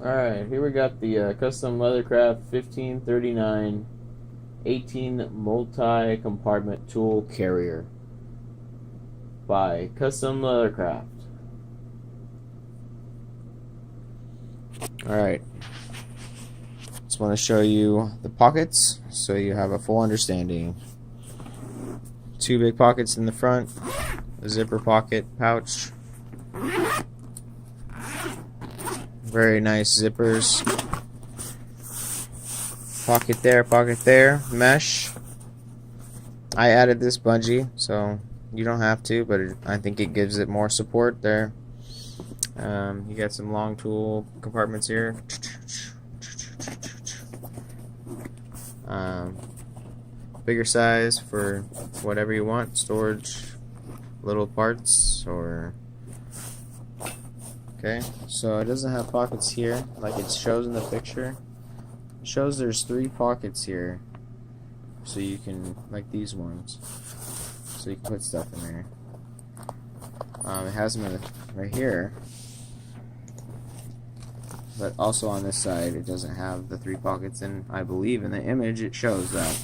Alright, here we got the custom LeatherCraft 1539 18 multi-compartment tool carrier by Custom LeatherCraft. Alright, just want to show you the pockets so you have a full understanding. Two big pockets in the front, a zipper pocket pouch. Very nice zippers. Pocket there, mesh. I added this bungee, so you don't have to, but I think it gives it more support there. You got some long tool compartments here. Bigger size for whatever you want, storage, little parts, or okay. So it doesn't have pockets here like it shows in the picture. It shows there's 3 pockets here, so you can, like these ones, so you can put stuff in there. It has them right here, but also on this side it doesn't have the 3 pockets, and I believe in the image it shows that.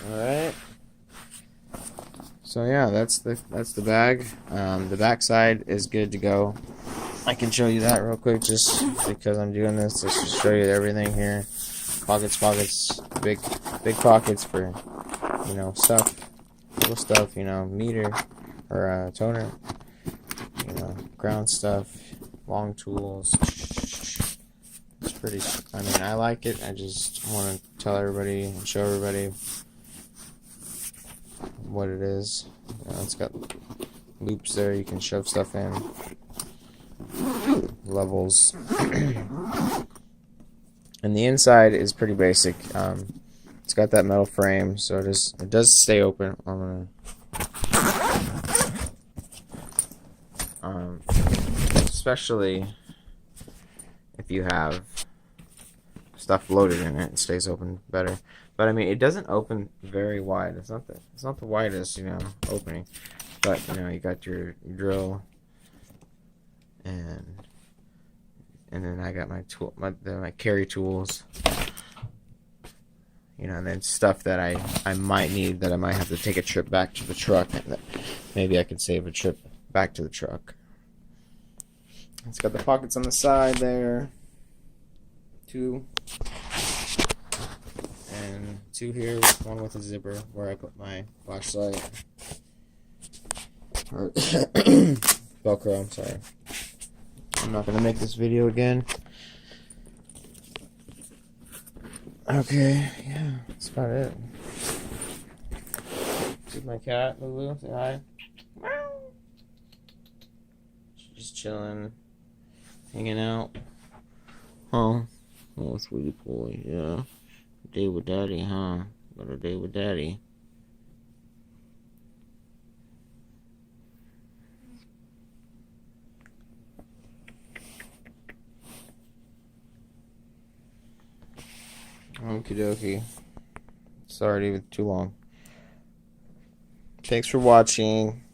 Alright, so yeah, that's the bag. The back side is good to go. I can show you that real quick just because I'm doing this, just to show you everything here. Pockets, big pockets for, you know, stuff, little stuff, you know, meter or toner, you know, ground stuff, long tools. It's pretty, I mean, I like it. I just want to tell everybody and show everybody what it is. You know, it's got loops there, you can shove stuff in, levels. And the inside is pretty basic. It's got that metal frame, so it does stay open. I'm gonna especially if you have stuff loaded in it, it stays open better. But I mean, it doesn't open very wide. It's not the widest, you know, opening. But you know, you got your drill, and then I got my tool, my carry tools. You know, and then stuff that I might need, that I might have to take a trip back to the truck, and that maybe I could save a trip back to the truck. It's got the pockets on the side there, 2, and 2 here, one with a zipper where I put my flashlight, or Velcro, I'm sorry. I'm not gonna make this video again. Okay, yeah, that's about it. This is my cat, Lulu. Say hi. She's just chilling, hanging out. Huh? Oh, sweetie boy, yeah. Day with daddy, huh? Got a day with daddy. Okie dokie. Sorry, too long. Thanks for watching.